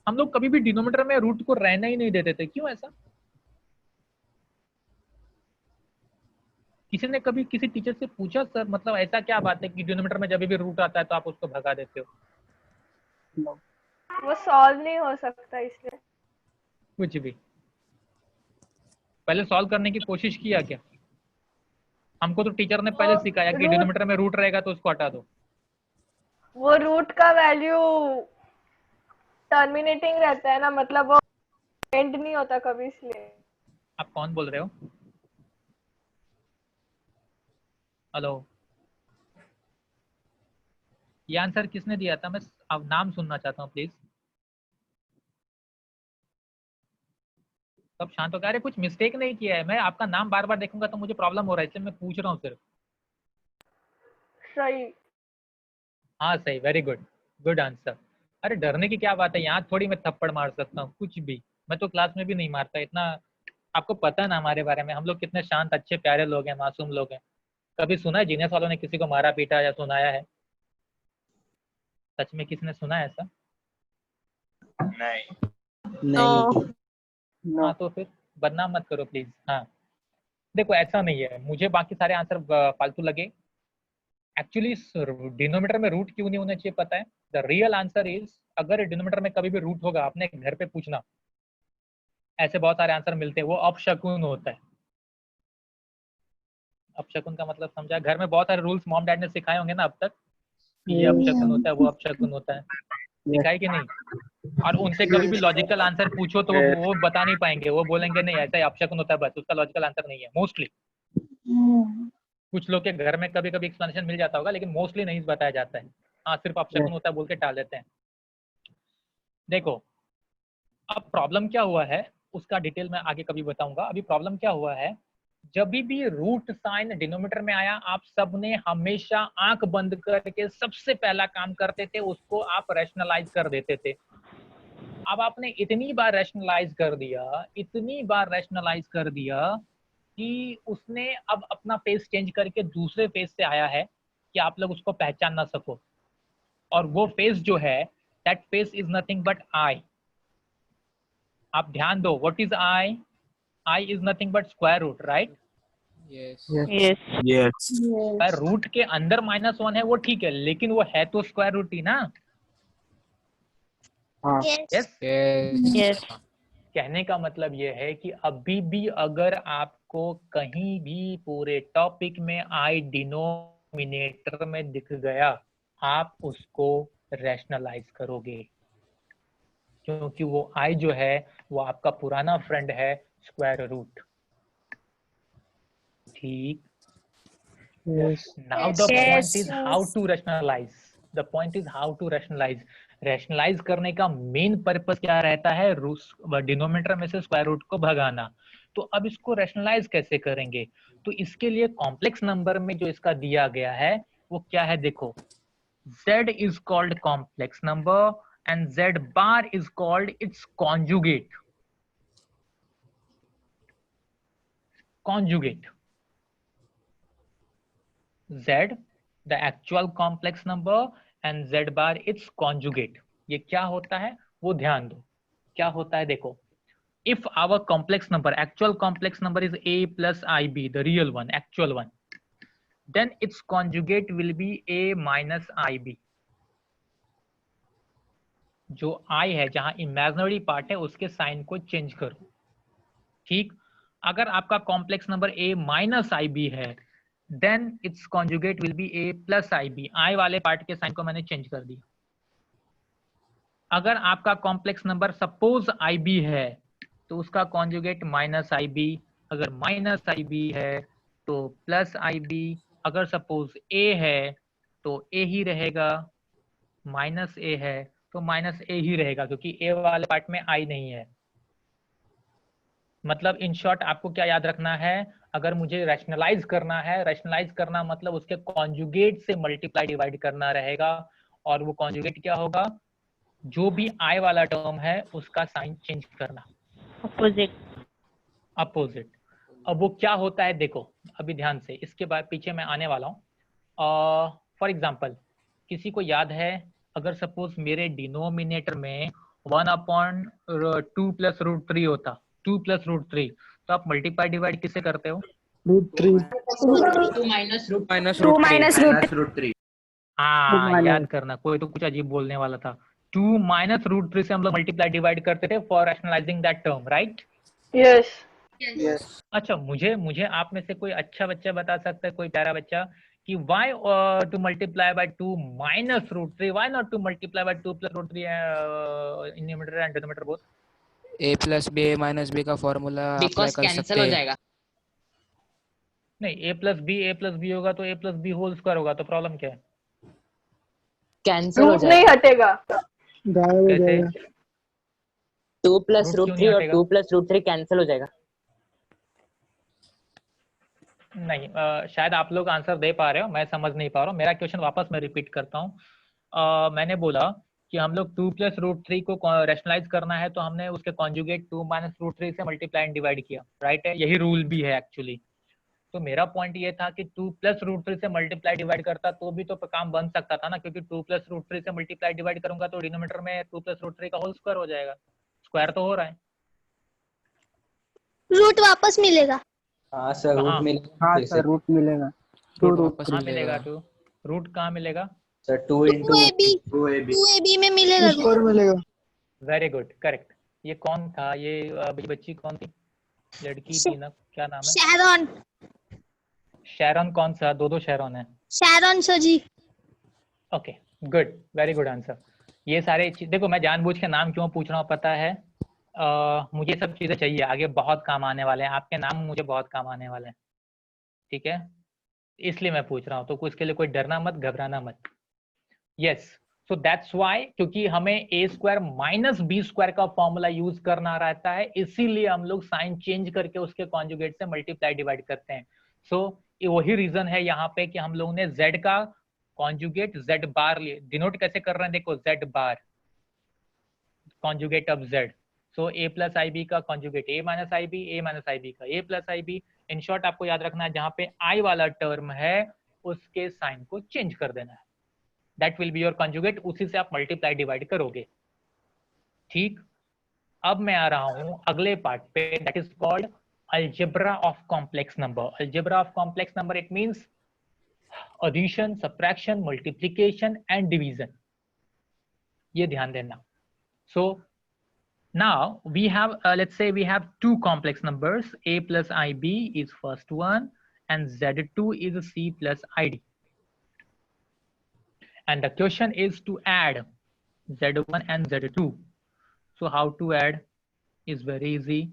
हम लोग कभी भी डिनोमिनेटर में रूट को रहना ही नहीं देते थे, क्यों ऐसा? किसी ने कभी किसी टीचर से पूछा, सर मतलब ऐसा क्या बात है कि डिनोमिनेटर में जब भी रूट आता है तो आप उसको भगा देते हो? वो सॉल्व नहीं हो सकता इसलिए। कुछ भी, पहले सॉल्व करने की कोशिश किया क्या? हमको तो टीचर ने पहले सिखाया कि डिनोमिनेटर में रूट रहेगा तो उसको हटा दो। वो रूट का वैल्यू टर्मिनेटिंग रहता है ना, मतलब वो एंड नहीं होता कभी, इसलिए। आप कौन बोल रहे हो? हेलो, ये आंसर किसने दिया था? मैं अब नाम सुनना चाहता हूँ प्लीज। सब शांत हो गए? अरे कुछ मिस्टेक नहीं किया है, मैं आपका नाम बार बार देखूंगा तो मुझे प्रॉब्लम हो रहा है, इसलिए मैं पूछ रहा हूँ सिर्फ। सही। हाँ सही, वेरी गुड, गुड आंसर। अरे डरने की क्या बात है, यहाँ थोड़ी मैं थप्पड़ मार सकता हूँ कुछ भी, मैं तो क्लास में भी नहीं मारता इतना। आपको पता है ना हमारे बारे में, हम लोग कितने शांत अच्छे प्यारे लोग हैं, मासूम लोग हैं। कभी सुना है जीनियस वालों ने किसी को मारा पीटा या सुनाया है? सच में किसने सुना है ऐसा? नहीं. हाँ तो फिर बदनाम मत करो प्लीज। हाँ देखो, ऐसा नहीं है, मुझे बाकी सारे आंसर फालतू लगे। एक्चुअली डिनोमीटर में रूट क्यों नहीं होना चाहिए पता है? द रियल आंसर इज, अगर डिनोमीटर में कभी भी रूट होगा, अपने घर पे पूछना, ऐसे बहुत सारे आंसर मिलते हैं, वो अपशकुन होता है। अपशकुन का मतलब समझा? घर में बहुत सारे रूल्स मॉम डैड ने सिखाए होंगे ना अब तक, ये अपशकुन होता है, वो अपशकुन होता है, सिखाए कि नहीं? और उनसे कभी भी लॉजिकल आंसर पूछो तो वो बता नहीं पाएंगे, वो बोलेंगे नहीं ऐसा ही अपशकुन होता है, बस उसका लॉजिकल आंसर नहीं है मोस्टली। कुछ लोग के घर में कभी कभी एक्सप्लेनेशन मिल जाता होगा, लेकिन मोस्टली नहीं बताया जाता है। हाँ, सिर्फ अपशकुन होता है बोल के टाल देते हैं। देखो अब प्रॉब्लम क्या हुआ है उसका डिटेल में आगे कभी बताऊंगा। अभी प्रॉब्लम क्या हुआ है, जब भी रूट साइन डिनोमिनेटर में आया, आप सबने हमेशा आंख बंद करके सबसे पहला काम करते थे, उसको आप रैशनलाइज कर देते थे। अब आपने इतनी बार रैशनलाइज कर दिया, इतनी बार रैशनलाइज कर दिया कि उसने अब अपना फेस चेंज करके दूसरे फेस से आया है कि आप लोग उसको पहचान ना सको। और वो फेस जो है, that face is nothing but i. आप ध्यान दो, what is i? I is nothing but square root, right? Yes. Yes. पर रूट के अंदर -1 है वो ठीक है, लेकिन वो है तो स्क्वायर रूट ही ना। हाँ यस, Yes. कहने का मतलब ये है कि अभी भी अगर आपको कहीं भी पूरे टॉपिक में आई डिनोमिनेटर में दिख गया, आप उसको रैशनलाइज करोगे, क्योंकि वो आई जो है वो आपका पुराना फ्रेंड है स्क्वायर रूट। ठीक, now the point is how to rationalize. The point is how to rationalize. Rationalize करने का मेन पर्पस क्या रहता है? डिनोमिनेटर में से स्क्वायर रूट को भगाना। तो अब इसको रैशनलाइज कैसे करेंगे? तो इसके लिए कॉम्प्लेक्स नंबर में जो इसका दिया गया है वो क्या है, देखो, z is called complex number and z bar is called its conjugate. Conjugate. Z the actual complex number and z bar its conjugate. ये क्या होता है वो ध्यान दो। क्या होता है देखो, if our complex number, actual complex number is a plus ib, the real one, actual one, then its conjugate will be a minus ib. जो i है, जहां इमेजिनरी पार्ट है, उसके साइन को चेंज करो। ठीक, अगर आपका complex number a minus ib है, then its conjugate will be a plus ib। i वाले पार्ट के साइन को मैंने चेंज कर दिया। अगर आपका कॉम्प्लेक्स नंबर सपोज ib है तो उसका कॉन्जुगेट माइनस ib। अगर माइनस ib है तो प्लस ib। अगर सपोज a है तो a ही रहेगा, माइनस a है तो माइनस a ही रहेगा, क्योंकि a वाले पार्ट में i नहीं है। मतलब इन शॉर्ट आपको क्या याद रखना है, अगर मुझे रैशनलाइज करना है, रैशनलाइज करना मतलब उसके कॉन्जुगेट से मल्टीप्लाई डिवाइड करना रहेगा। और वो कॉन्जुगेट क्या होगा? जो भी आई वाला टर्म है उसका साइन चेंज करना, Opposite. अपोजिट। अब वो क्या होता है देखो, अभी ध्यान से, इसके बाद पीछे मैं आने वाला हूँ। फॉर एग्जाम्पल, किसी को याद है, अगर सपोज मेरे डिनोमिनेटर में 1/2 प्लस रूट 3 होता, 2 प्लस रूट 3, तो आप मल्टीप्लाई डिवाइड किससे करते हो? √3 2 माइनस रूट Two minus हाँ, याद करना, कोई तो कुछ अजीब बोलने वाला था। 2 माइनस रूट 3 से हम लोग मल्टीप्लाई डिवाइड करते थे for rationalising that term, right? Yes. अच्छा, मुझे आप में से कोई अच्छा बच्चा बता सकता है, कोई प्यारा बच्चा, कि why to multiply by 2 minus root 3? Why not to multiply by 2 plus root 3 in numerator and denominator both? a plus b a minus b का फॉर्मूला अप्लाई बिकॉज कर सकते कैंसिल हो हैं। जाएगा। नहीं, a प्लस बी होगा तो a plus b whole square होगा, तो प्रॉब्लम क्या है? कैंसिल हो रूट नहीं जाएगा। हटेगा। गायब हो कैसे? जाएगा 2 प्लस रूट रूट क्यों 3 नहीं और हटेगा? 2 प्लस रूट 3 कैंसिल हो जाएगा। नहीं, शायद आप लोग आंसर दे पा रहे हो, मैं समझ नहीं पा रहा हूँ। मेरा क्वेश्चन वापस मैं रिपीट करता हूँ। मैंने बोला कि हम लोग 2 प्लस रूट 3 को रैशनलाइज करना है, तो हमने उसके कॉन्जुगेट 2 माइनस रूट 3 से मल्टीप्लाई एंड डिवाइड किया, राइट है? यही रूल भी है एक्चुअली। तो मेरा पॉइंट ये था कि 2 प्लस रूट 3 से मल्टीप्लाई डिवाइड करता तो भी तो काम बन सकता था ना, क्योंकि 2 प्लस रूट 3 से मल्टीप्लाई डिवाइड करूंगा तो डिनोमिनेटर में 2 प्लस रूट 3 का होल स्क्वायर हो जाएगा। स्क्वायर तो हो रहा है। रूट वापस मिलेगा। हाँ सर, रूट कहाँ? मिलेगा हाँ फिर से। सर रूट मिलेगा। रूट रूट वापस कहाँ मिलेगा? मिलेगा। रूट कहाँ मिलेगा? सर 2 into 2ab में मिलेगा इस पर मिलेगा। Very good, correct. ये कौन था? ये बच्ची कौन थी? लड़की थी ना, क्या नाम है? शैरॉन। शेरॉन कौन सा? दो शेरॉन है। Sharon sir ji. Okay good, very good answer. ये सारे देखो मैं जानबूझ के नाम क्यों पूछ रहा हूँ पता है? मुझे सब चीजें चाहिए, आगे बहुत काम आने वाले हैं, आपके नाम मुझे बहुत काम आने वाले हैं, ठीक है, इसलिए मैं पूछ रहा हूँ। तो इसके लिए कोई डरना मत, घबराना मत। यस, सो दैट्स व्हाई, क्योंकि हमें ए स्क्वायर माइनस बी स्क्वायर का फॉर्मूला यूज करना रहता है, इसीलिए हम लोग साइन चेंज करके उसके कॉन्जुगेट से मल्टीप्लाई डिवाइड करते हैं। सो वही रीजन है यहाँ पे कि हम लोगों ने z का कॉन्जुगेट z बार लिए। डिनोट कैसे कर रहे हैं देखो, z bar conjugate of z। So a plus I B का conjugate a minus I B, a minus I B का a plus I B. In short आपको याद रखना है, जहाँ पे i वाला टर्म है उसके साइन को चेंज कर देना है, that will be your conjugate, उसी से आप मल्टीप्लाई डिवाइड करोगे। ठीक, अब मैं आ रहा हूं अगले पार्ट पे, that is called algebra of complex number. Algebra of complex number, it means addition, subtraction, multiplication and division, ये ध्यान देना। So now we have let's say we have two complex numbers, a plus ib is first one and z2 is c plus id, and the question is to add z1 and z2. So how to add is very easy.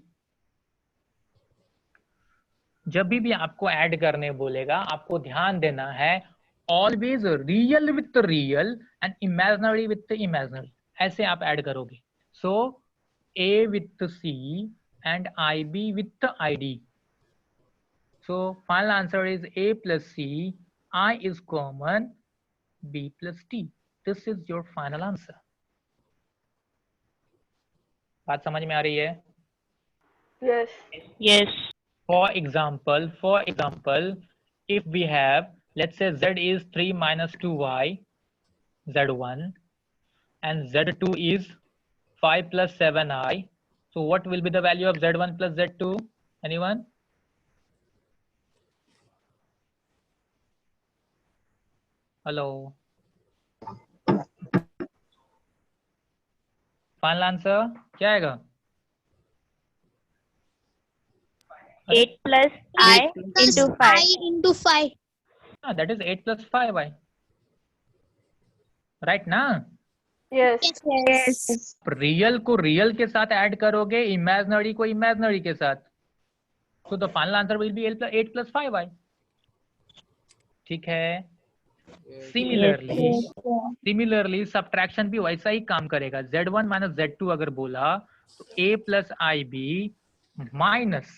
जब भी आपको add करने बोलेगा आपको ध्यान देना है, always real with real and imaginary with imaginary, ऐसे आप ऐड करोगे। So A with C and I B with I D. So final answer is A plus C, I is common, B plus T. This is your final answer. बात समझ में आ रही है? Yes. Yes. For example, if we have, let's say z is 3 minus 2y, z1, and z2 is 5 plus 7i. So what will be the value of z1 plus z2? Anyone? Hello. Final answer क्या आएगा? 8 plus I into 5. I into 5. That is 8 plus 5i. Right ना? Yes. Yes. Real को real के साथ add करोगे, imaginary को imaginary के साथ, so the final answer will be 8 plus 5i. ठीक है। सिमिलरली सब्ट्रैक्शन भी वैसा ही काम करेगा। z1 माइनस z2 अगर बोला तो a plus I b minus,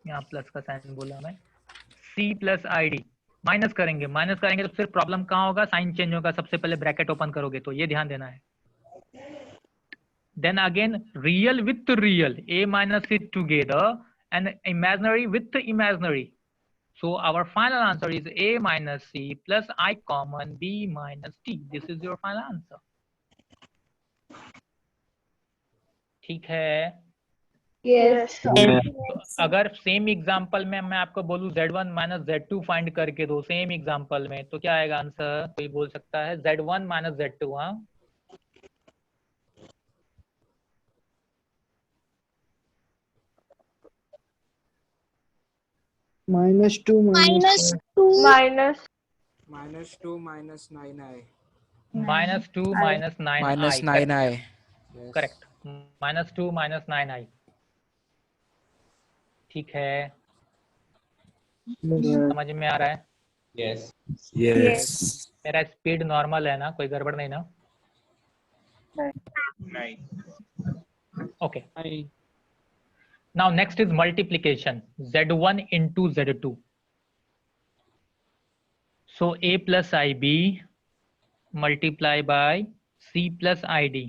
यहाँ प्लस का साइन बोला मैं, c plus i d. Minus करेंगे तो फिर प्रॉब्लम कहाँ होगा? साइन चेंज होगा। सबसे पहले ब्रैकेट ओपन करोगे, तो ये ध्यान देना है। Then again real with real, a minus c together and imaginary with imaginary. So our final answer is a minus c plus I common b minus t. This is your final answer. ठीक है? Yes. तो अगर same example में मैं आपको बोलूं z1 minus z2 find करके दो सेम एग्जांपल में, तो क्या आएगा आंसर? कोई बोल सकता है? z1 minus z2। हाँ, -2 Minus. -2 minus 9i. -2 minus 9i। Minus 9i. Correct, -2 minus 9i। ठीक है, समझ में आ रहा है? Yes. Yes. मेरा स्पीड नॉर्मल है ना? कोई गड़बड़ नहीं ना? Okay. Now next is multiplication, z1 into z2. So a plus ib multiply by c plus id.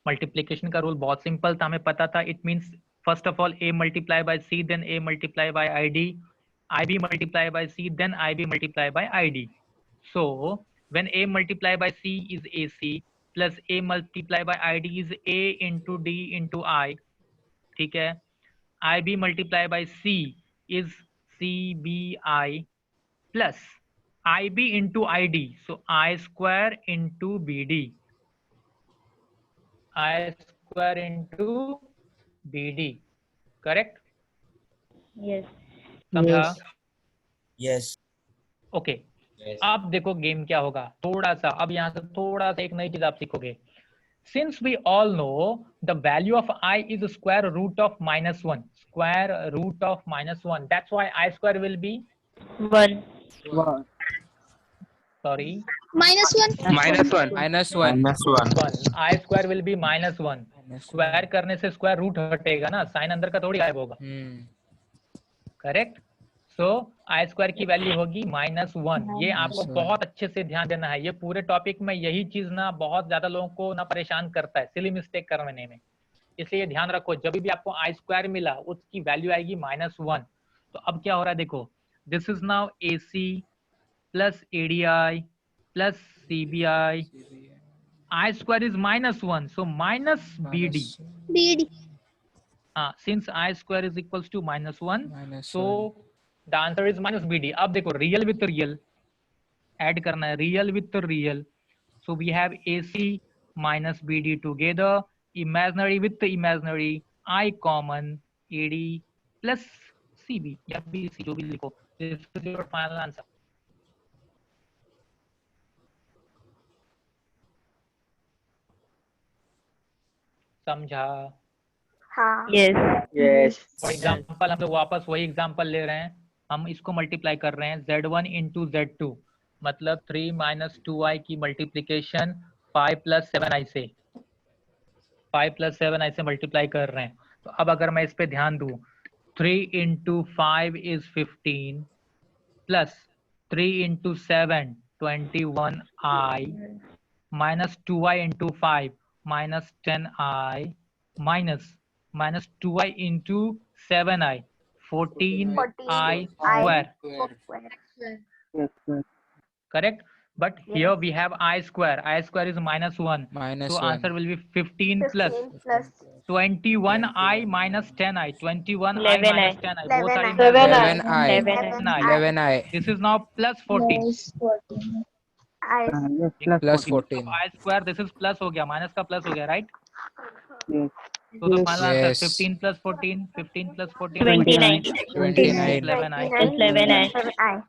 Multiplication का रूल बहुत सिंपल था, हमें पता था। It means first of all a multiply by c, then a multiply by id, ib multiply by c, then ib multiply by id. So when a multiply by c is ac plus a multiply by id is a into d into I. ठीक है, ib multiply by c is cbi plus ib into id, so I square into bd, I square into bd, correct? Yes. समझा? Yes okay अब देखो game क्या होगा, थोड़ा सा अब यहाँ से थोड़ा सा एक नई चीज आप सीखोगे. Since we all know the value of I is the square root of -1, square root of -1, that's why I square will be 1. sorry -1. -1. I square will be -1. Square करने से स्क्वायर रूट हटेगा ना, साइन अंदर का थोड़ी गायब होगा. Correct. सो आई square की वैल्यू होगी -1. ये आपको बहुत अच्छे से ध्यान देना है. ये पूरे टॉपिक में यही चीज ना बहुत ज्यादा लोगों को ना परेशान करता है सिली मिस्टेक करने में. इसलिए ये ध्यान रखो, जब भी आपको आई स्क्वायर मिला उसकी वैल्यू आएगी -1. तो अब क्या हो रहा है देखो, this is now AC plus ADI plus CBI. I square is -1, so minus BD. Since I square is equals to -1, so the answer is -BD. अब देखो रियल विथ रियल ऐड करना है, real with real. So we have AC minus BD together, imaginary with imaginary, I common, AD plus CB या BC जो भी लिखो. This is your final answer. समझा? हाँ. Yes. फॉर एग्जाम्पल हम लोग वापस वही एग्जाम्पल ले रहे हैं, हम इसको मल्टीप्लाई कर रहे हैं Z1 इंटू Z2, मतलब 3 माइनस 2i की मल्टीप्लीकेशन 5 प्लस 7i से, 5 प्लस 7i से मल्टीप्लाई कर रहे हैं. तो अब अगर मैं इस पे ध्यान दूं, 3 into 5 is 15 plus 3 into 7 21i minus 2i into 5 minus 10i minus 2i into 7i 14i square. Correct. But here we have I square. I square is -1. So answer will be 15 plus 21i minus 10i. 21i minus 10i. Both are in 11i. This is now plus 14. plus 14. I square this is plus हो गया, minus का plus हो गया, right? So the final answer 15 plus 14, 15 plus 14, 29. 11i. 11i.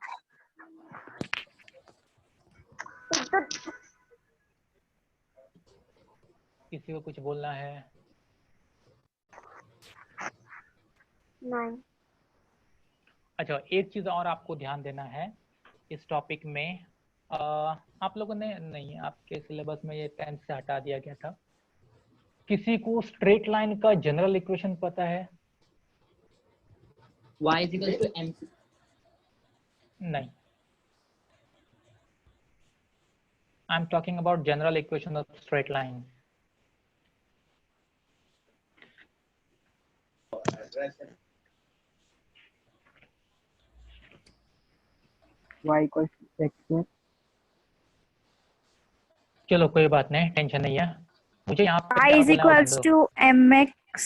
किसी को कुछ बोलना है? नहीं. अच्छा, एक चीज और आपको ध्यान देना है इस टॉपिक में. आप लोगों ने नहीं, आपके सिलेबस में ये 10th से हटा दिया गया था. किसी को स्ट्रेट लाइन का जनरल इक्वेशन पता है? y is equals to mc. नहीं. I am talking about general equation of straight line. y equals to x. चलो कोई बात नहीं, टेंशन नहीं है. मुझे यहाँ पे I is equals to mx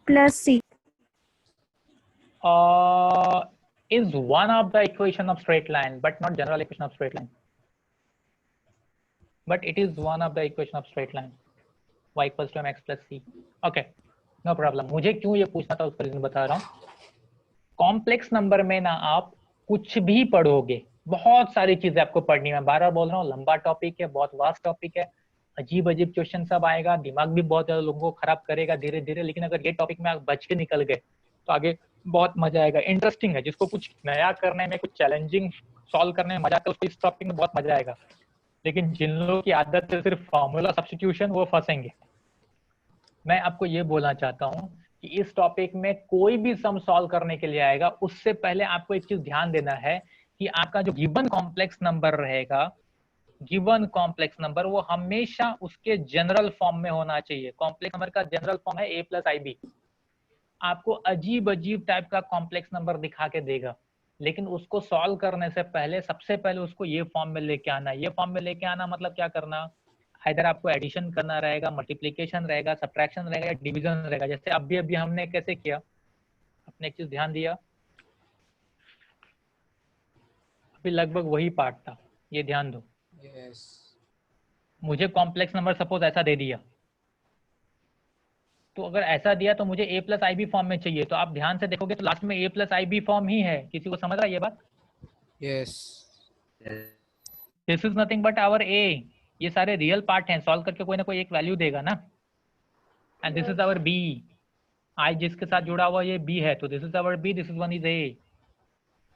plus c. Is one of the equation of straight line, but not general equation of straight line. But it is one of the equation of straight line. Y equals to mx plus c. Okay, no problem. मुझे क्यों ये पूछना था उसका reason बता रहा हूँ. Complex number में ना आप कुछ भी पढ़ोगे, बहुत सारी चीजें आपको पढ़नी है. मैं बार बार बोल रहा हूँ, लंबा टॉपिक है, बहुत वास्ट टॉपिक है, अजीब अजीब क्वेश्चन सब आएगा, दिमाग भी बहुत ज्यादा लोगों को खराब करेगा धीरे धीरे. लेकिन अगर ये टॉपिक में आप बच के निकल गए तो आगे बहुत मजा आएगा. इंटरेस्टिंग है, जिसको कुछ नया करने में, कुछ चैलेंजिंग सॉल्व करने में मजा आता है, उसको इस टॉपिक में बहुत मजा आएगा. लेकिन जिन लोगों की आदत है सिर्फ फॉर्मूला सब्स्टिट्यूशन, वो फंसेंगे. मैं आपको ये बोलना चाहता हूँ कि इस टॉपिक में कोई भी सम सॉल्व करने के लिए आएगा, उससे पहले आपको एक चीज ध्यान देना है कि आपका जो गिवन कॉम्प्लेक्स नंबर रहेगा, गिवन कॉम्प्लेक्स नंबर, वो हमेशा उसके जनरल फॉर्म में होना चाहिए. कॉम्प्लेक्स नंबर का जनरल फॉर्म है a प्लस IB. आपको अजीब अजीब टाइप का कॉम्प्लेक्स नंबर दिखा के देगा, लेकिन उसको सॉल्व करने से पहले सबसे पहले उसको ये फॉर्म में लेके आना. ये फॉर्म में लेके आना मतलब क्या करना, इधर आपको एडिशन करना रहेगा, मल्टीप्लिकेशन रहेगा, सब्ट्रैक्शन रहेगा या डिवीजन रहेगा. जैसे अभी हमने कैसे किया, आपने एक चीज ध्यान दिया, अभी लगभग वही पार्ट था, ये ध्यान दो. मुझे कॉम्प्लेक्स नंबर सपोज ऐसा दे दिया, तो तो अगर ऐसा दिया तो मुझे a plus I B form में चाहिए, तो आप ध्यान से देखोगे तो लास्ट में a plus I B form ही है। किसी को समझ रहा है ये बात? Yes. This is nothing but our a। ये सारे रियल पार्ट हैं, सॉल्व करके कोई ना कोई एक वैल्यू देगा ना। And this is our b, i जिसके साथ जुड़ा हुआ ये b है, तो this is our b, this is one is a।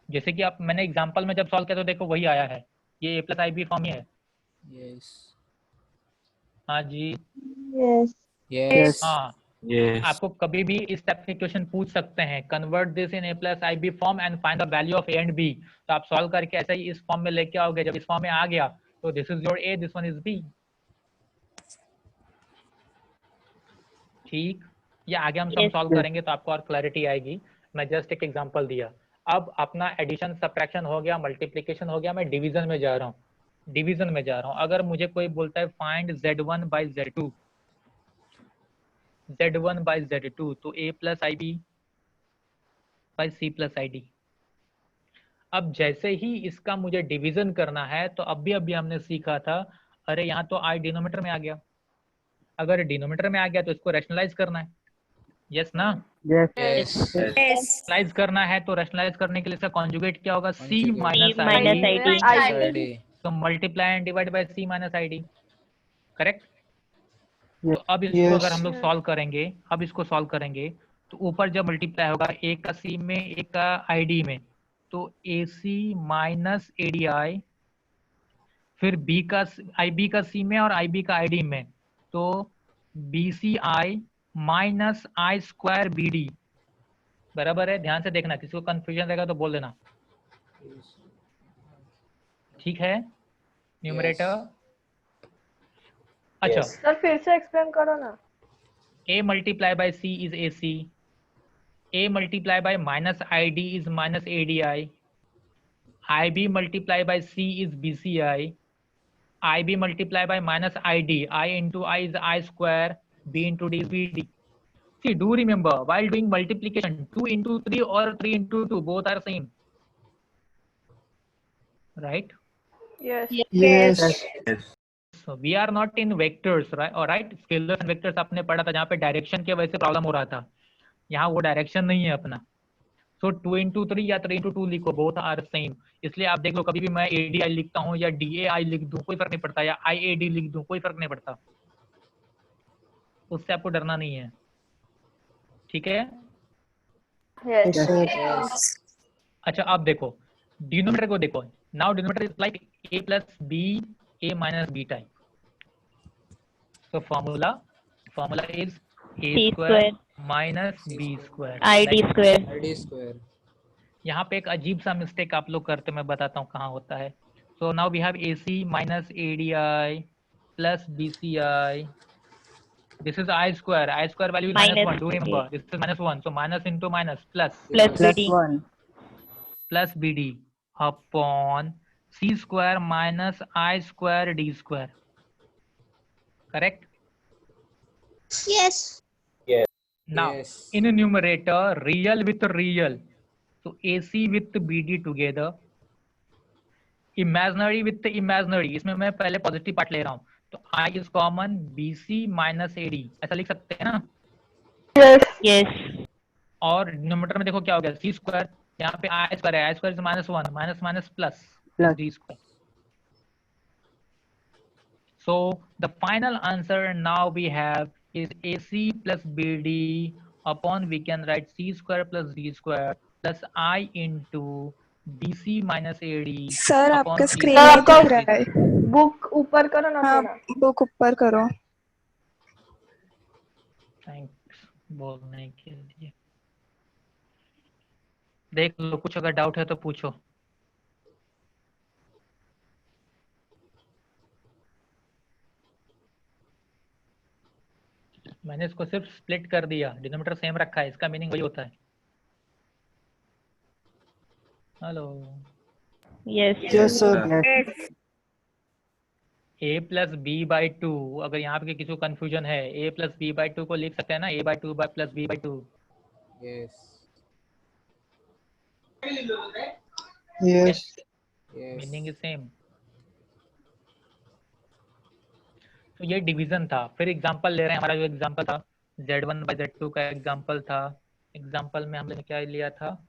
जैसे कि आप मैंने एग्जांपल में जब सॉल्व किया तो देखो वही आया है, ये a plus I B form ही है। Yes. हाँ जी। Yes. Yes. हाँ, आपको कभी भी इस टाइप के क्वेश्चन पूछ सकते हैं, convert this in a plus I B form and find the value of a and b। तो आप सॉल्व करके ऐसा ही इस फॉर्म में लेके आओगे। जब इस फॉर्म में आ गया तो this is your a, this one is b। ठीक, ये आगे हम सब सॉल्व करेंगे तो आपको और क्लैरिटी आएगी। मैं जस्ट एक एग्जांपल दिया। अब अपना एडिशन सब्ट्रैक्शन हो गया, मल्टीप्लिकेशन हो गया, मैं डिवीजन में जा रहा हूँ। डिवीजन में जा रहा हूँ, अगर मुझे कोई बोलता है find z1 by z2, z1 by z2, तो a plus I b by c plus i d. अब जैसे ही इसका मुझे डिवीजन करना है तो अभी हमने सीखा था, अरे यहाँ तो i डिनोमिनेटर में आ गया। अगर डिनोमिनेटर में आ गया तो इसको रैशनलाइज करना है, यस ना? Yes. रैशनलाइज करना है तो रैशनलाइज करने के लिए इसका कॉन्जुगेट क्या होगा? c Conjugate. माइनस minus आई ID. ID. तो multiply and divide by c minus i D, correct? Yes. तो अब इसको अगर हम लोग सॉल्व करेंगे, अब इसको सॉल्व करेंगे तो ऊपर जब मल्टीप्लाई होगा एक का c में एक का id में, तो ac माइनस एडी, फिर b का ib का c में और ib का id में, तो bci माइनस आई स्क्वायर बी डी। बराबर है? ध्यान से देखना, किसी को कंफ्यूजन रहेगा तो बोल देना। ठीक है न्यूमरेटर? अच्छा, सर फिर से एक्सप्लेन करो ना। a multiply by c is ac, a multiply by minus i d is minus ad, ib multiply by c is bci, ib multiply by minus id, I into I is I square, b into d is bd. See, do remember while doing multiplication, 2 into 3 or 3 into 2 both are same, right? Yes. So we are not in vectors, right? All right, scalars and vectors आपने पढ़ा था जहाँ पे direction की वजह से problem हो रहा था, यहाँ वो डायरेक्शन नहीं है अपना। So 2 into 3 या 3 into 2 लिखो, both are same। इसलिए आप देख लो, कभी भी मैं ADI लिखता हूँ या DAI लिख दूँ कोई फर्क नहीं पड़ता, या IAD लिख दूँ कोई फर्क नहीं पड़ता, उससे आपको डरना नहीं है। ठीक है? Yes. अच्छा, अब देखो डिनोमिनेटर को देखो। Now denominator is like a plus b, a minus b type. So formula is a square minus b square ID square. ID square. यहाँ पे एक अजीब सा मिस्टेक आप लोग करते, मैं बताता हूँ कहाँ होता है। So now we have AC minus ADI plus BCI. This is I square. I square value is minus 1. Do remember, this is minus 1. So minus into minus plus BD. 1. plus BD upon C square minus I square D square. Correct? Yes. Now Yes. in a numerator, real with real. So AC with BD together. Imaginary with the imaginary. इसमें मैं पहले positive part ले रहा हूँ, तो I is common, BC minus AD ऐसा लिख सकते हैं ना? Yes. और डिनोमिनेटर में देखो क्या हो गया, C स्क्वायर, यहाँ पे I स्क्वायर है, I square is minus 1, minus minus plus D square. So the final answer now we have is AC plus BD upon we can write C square plus D square plus I into BC minus AD। Sir आपका screen sir, नहीं आपका दिख रहा है। Book ऊपर करो ना हाँ, थोड़ा। बुक ऊपर करो। थैंक्स बोलने के लिए। देख लो, कुछ अगर डाउट है तो पूछो। मैंने इसको सिर्फ स्प्लिट कर दिया, डिनोमिनेटर सेम रखा है, इसका मीनिंग वही होता है। Hello. Yes. Yes, sir. a plus b by two, अगर यहाँ पे किसी को कंफ्यूजन है, a plus b by two को लिख सकते हैं ना, a by two by plus b by two. Yes. Yes. Yes. Meaning is same. तो ये डिवीजन था। फिर एग्जांपल ले रहे हैं, हमारा जो एग्जांपल था Z1/Z2 का एग्जांपल था। एग्जांपल में हमने क्या लिया था?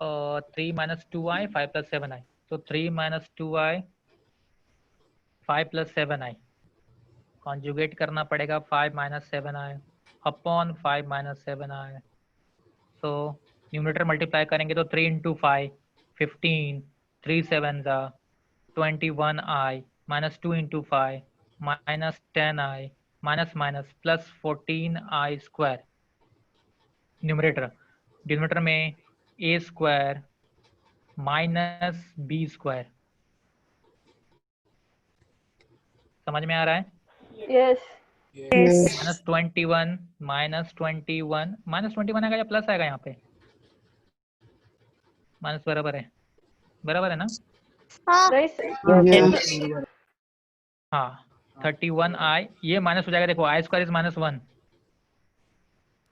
3 - 2i 5 + 7i। तो 3 - 2i 5 + 7i कॉन्जुगेट करना पड़ेगा 5 - 7i अपॉन 5 - 7i। तो न्यूमरेटर मल्टीप्लाई करेंगे तो 3 × 5 15, 3 7 21i -2 × 5 -10i plus 14i square. Numerator, denominator में a square minus b square. समझ में आ रहा है? यस -21 -21 आएगा या प्लस आएगा? यहाँ पे माइनस बराबर है ना? नहीं सर। हाँ 31i, ये माइनस हो जाएगा। देखो i square is -1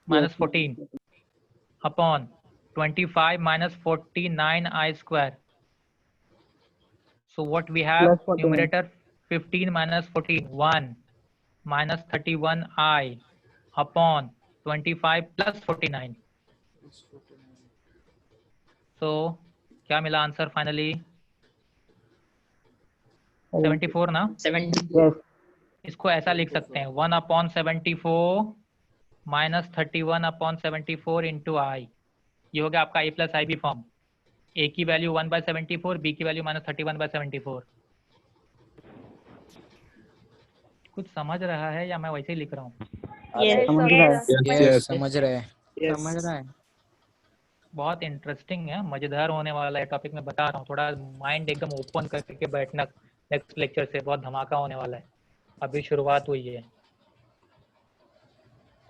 -14 upon 25 - 49i square. So what we have? Plus 49. Numerator 15 - 14 1 -31i upon 25 plus 49। So क्या मिला आंसर फाइनली? 74 ना? 74। इसको ऐसा लिख सकते हैं 1/74 -31/74 इंटू आई। ये हो गया आपका a + ib फॉर्म। a की वैल्यू 1/74, b की वैल्यू -31/74। कुछ समझ रहा है या मैं वैसे ही लिख रहा हूँ? समझ रहा है। यस समझ रहे हैं। समझ रहा है। बहुत इंटरेस्टिंग है, मजेदार होने वाला है टॉपिक। मैं बता रहा हूँ, थोड़ा माइंड एकदम ओपन करके बैठना। नेक्स्ट लेक्चर से बहुत धमाका होने वाला है, अभी शुरुआत हुई है।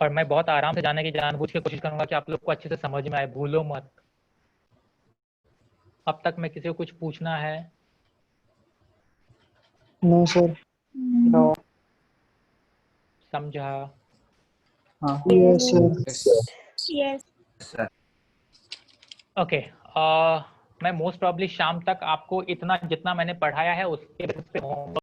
और मैं बहुत आराम से जाने की जानबूझ के कोशिश करूंगा कि आप लोग को अच्छे से समझ में आए, भूलो मत। अब तक मैं किसी को कुछ पूछना है? No sir. नो। समझा? हाँ। Yes sir. Yes. ओके। मैं मोस्ट प्रॉब्ली शाम तक आपको इतना जितना मैंने पढ़ाया है उसके बेसिस पे होमवर्क